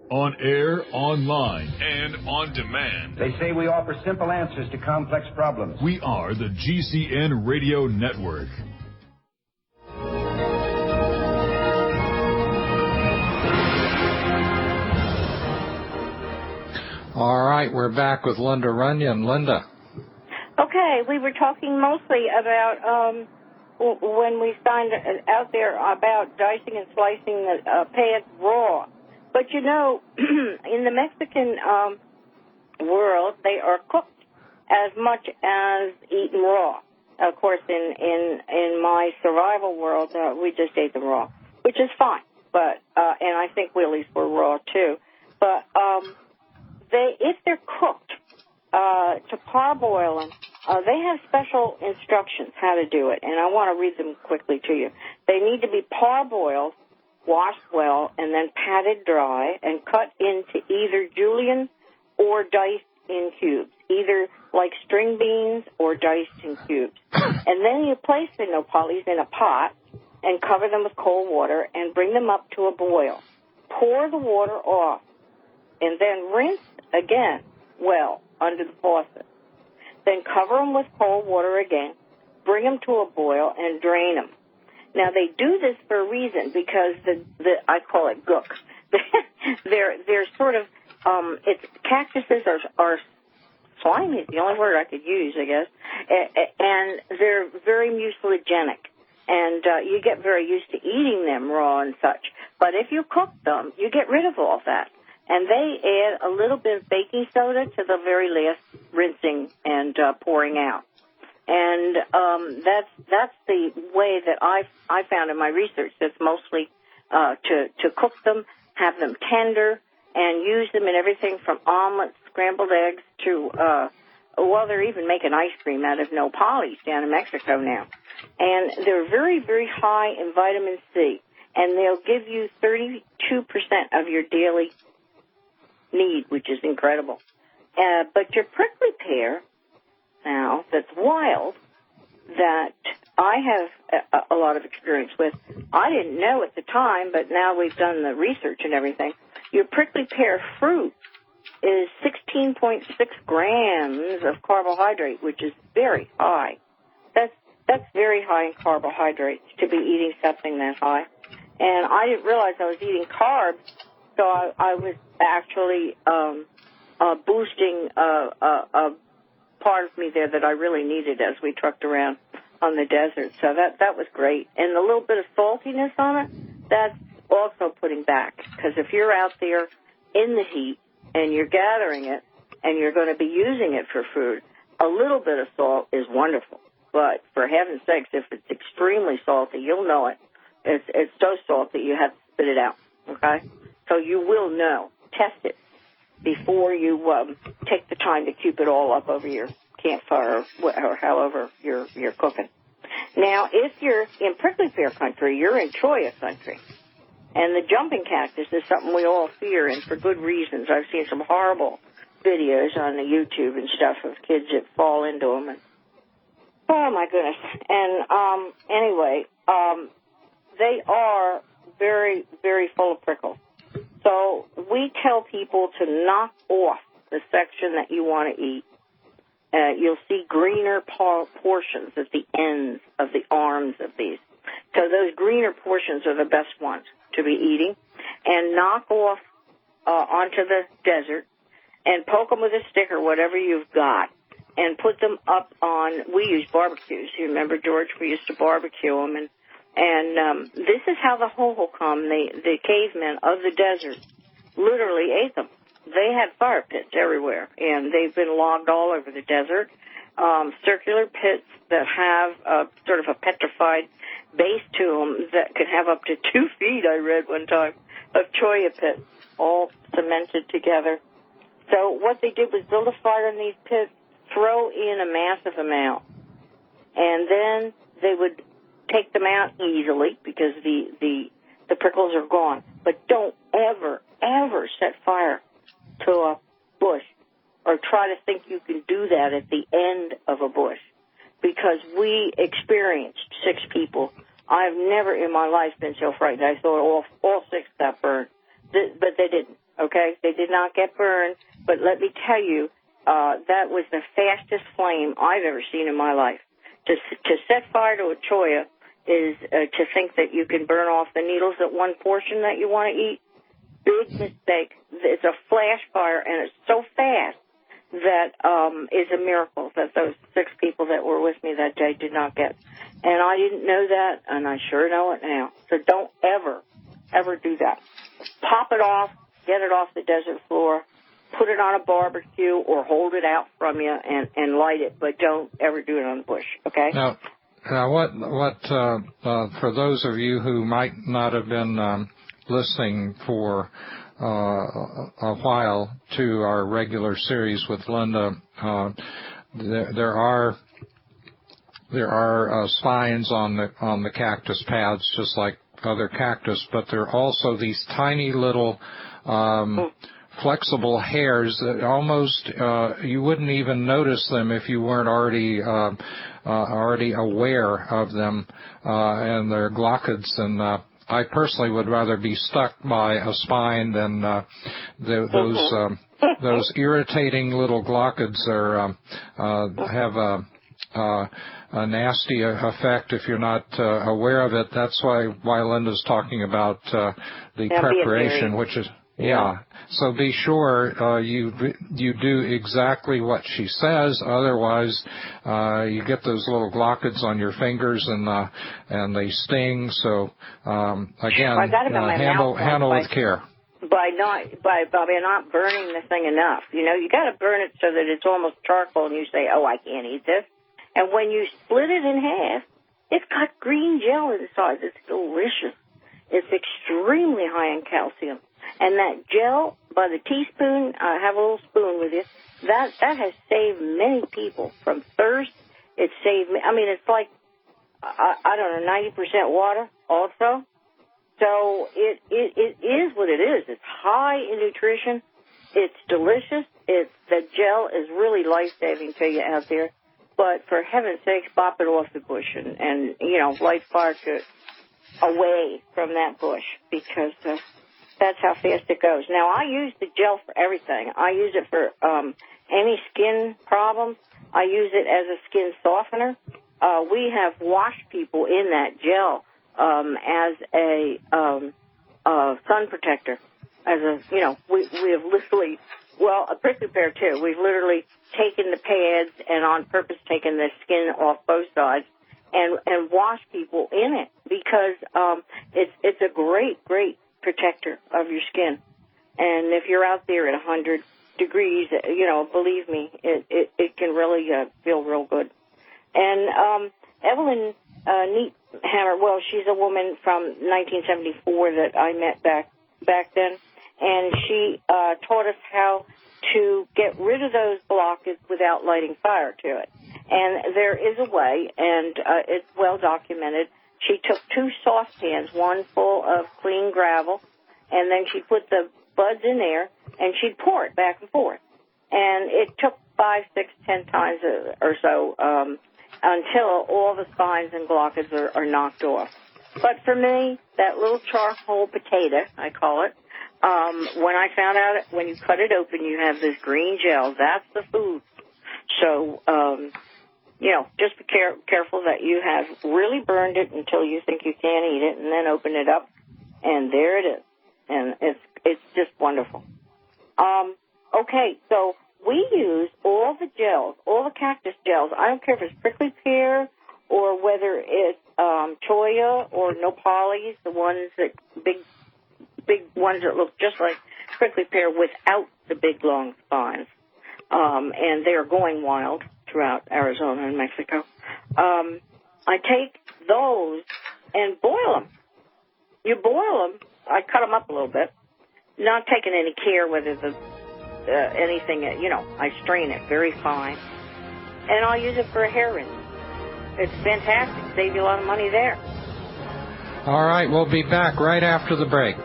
On air, online, and on demand. They say we offer simple answers to complex problems. We are the GCN Radio Network. All right, we're back with Linda Runyon. Linda. Okay, we were talking mostly about when we signed out there about dicing and slicing the pads raw. But, you know, in the Mexican world, they are cooked as much as eaten raw. Of course, in my survival world, we just ate them raw, which is fine. But and I think willies were raw, too. But if they're cooked to parboil them, they have special instructions how to do it, and I want to read them quickly to you. They need to be parboiled, washed well, and then patted dry and cut into either julienne or diced in cubes, either like string beans or diced in cubes. And then you place the nopales in a pot and cover them with cold water and bring them up to a boil. Pour the water off and then rinse again well under the faucet. Then cover them with cold water again, bring them to a boil, and drain them. Now, they do this for a reason because I call it gook. they're sort of, cactuses are slimy, is the only word I could use, I guess, and they're very mucilagenic, and you get very used to eating them raw and such. But if you cook them, you get rid of all that. And they add a little bit of baking soda to the very last rinsing and pouring out. And that's the way that I found in my research. That's mostly to cook them, have them tender, and use them in everything from omelets, scrambled eggs, to they're even making ice cream out of nopales down in Mexico now. And they're very, very high in vitamin C, and they'll give you 32% of your daily need, which is incredible. But your prickly pear, now, that's wild, that I have a lot of experience with. I didn't know at the time, but now we've done the research and everything. Your prickly pear fruit is 16.6 grams of carbohydrate, which is very high. That's very high in carbohydrates to be eating something that high. And I didn't realize I was eating carbs, so I was actually boosting a part of me there that I really needed as we trucked around on the desert. So that was great. And the little bit of saltiness on it, that's also putting back. Because if you're out there in the heat and you're gathering it and you're going to be using it for food, a little bit of salt is wonderful. But for heaven's sakes, if it's extremely salty, you'll know it. It's so salty you have to spit it out, okay? So you will know. Test it before you take the time to cube it all up over your campfire or however you're cooking. Now, if you're in prickly pear country, you're in cholla country. And the jumping cactus is something we all fear, and for good reasons. I've seen some horrible videos on the YouTube and stuff of kids that fall into them. And, oh, my goodness. And anyway, they are very, very full of prickles. So we tell people to knock off the section that you want to eat. You'll see greener portions at the ends of the arms of these. So those greener portions are the best ones to be eating. And knock off onto the desert and poke them with a stick or whatever you've got and put them up on, we use barbecues. You remember, George, we used to barbecue them. And this is how the Hohokam, the cavemen of the desert, literally ate them. They had fire pits everywhere, and they've been logged all over the desert. Circular pits that have sort of a petrified base to them that can have up to 2 feet, I read one time, of cholla pits, all cemented together. So what they did was build a fire in these pits, throw in a massive amount, and then they would take them out easily because the prickles are gone. But don't ever, ever set fire to a bush or try to think you can do that at the end of a bush, because we experienced 6 people. I've never in my life been so frightened. I thought all 6 got burned, but they didn't. okay? They did not get burned, but let me tell you, that was the fastest flame I've ever seen in my life. To set fire to a cholla is to think that you can burn off the needles at one portion that you want to eat. Big mistake. It's a flash fire, and it's so fast that is a miracle that those 6 people that were with me that day did not get. And I didn't know that, and I sure know it now. So don't ever do that. Pop it off, get it off the desert floor, put it on a barbecue or hold it out from you and light it, but don't ever do it on the bush, okay? Now what for those of you who might not have been listening for a while to our regular series with Linda, there are spines on the cactus pads, just like other cactus, but there are also these tiny little flexible hairs that almost you wouldn't even notice them if you weren't already aware of them, and they're glochids. And I personally would rather be stuck by a spine than those irritating little glochids have a nasty effect if you're not aware of it. That's why Linda's talking about the preparation, which is So be sure you do exactly what she says. Otherwise, you get those little glochids on your fingers and they sting. So again, handle with care. By not burning the thing enough. You know, you got to burn it so that it's almost charcoal, and you say, "Oh, I can't eat this." And when you split it in half, it's got green gel inside. It's delicious. It's extremely high in calcium. And that gel, by the teaspoon, I have a little spoon with you, that has saved many people from thirst. It saved me. I mean, it's like, I don't know, 90% water also. So it is what it is. It's high in nutrition. It's delicious. The gel is really life-saving to you out there. But for heaven's sakes, bop it off the bush and light fire away from that bush, because that's how fast it goes. Now, I use the gel for everything. I use it for any skin problems. I use it as a skin softener. We have washed people in that gel as a sun protector. We have literally, a prickly pear too. We've literally taken the pads and on purpose taken the skin off both sides and washed people in it, because it's a great protector of your skin. And if you're out there at 100 degrees, believe me, it can really feel real good. And Evelyn Neathammer, she's a woman from 1974 that I met back then, and she taught us how to get rid of those blockades without lighting fire to it. And there is a way, and it's well documented. She took 2 saucepans, one full of clean gravel, and then she put the buds in there, and she'd pour it back and forth. And it took 5, 6, 10 times or so until all the spines and glochids are knocked off. But for me, that little charcoal potato, I call it, when I found out when you cut it open, you have this green gel. That's the food. So, just be careful that you have really burned it until you think you can't eat it, and then open it up, and there it is. And it's just wonderful. Okay, so we use all the gels, all the cactus gels. I don't care if it's prickly pear or whether it's cholla or nopales, the ones that big ones that look just like prickly pear without the big long spines. And they are going wild throughout Arizona and Mexico. I take those and boil them. You boil them. I cut them up a little bit, not taking any care whether anything, I strain it very fine. And I'll use it for a hair rinse. It's fantastic. Save you a lot of money there. All right, we'll be back right after the break.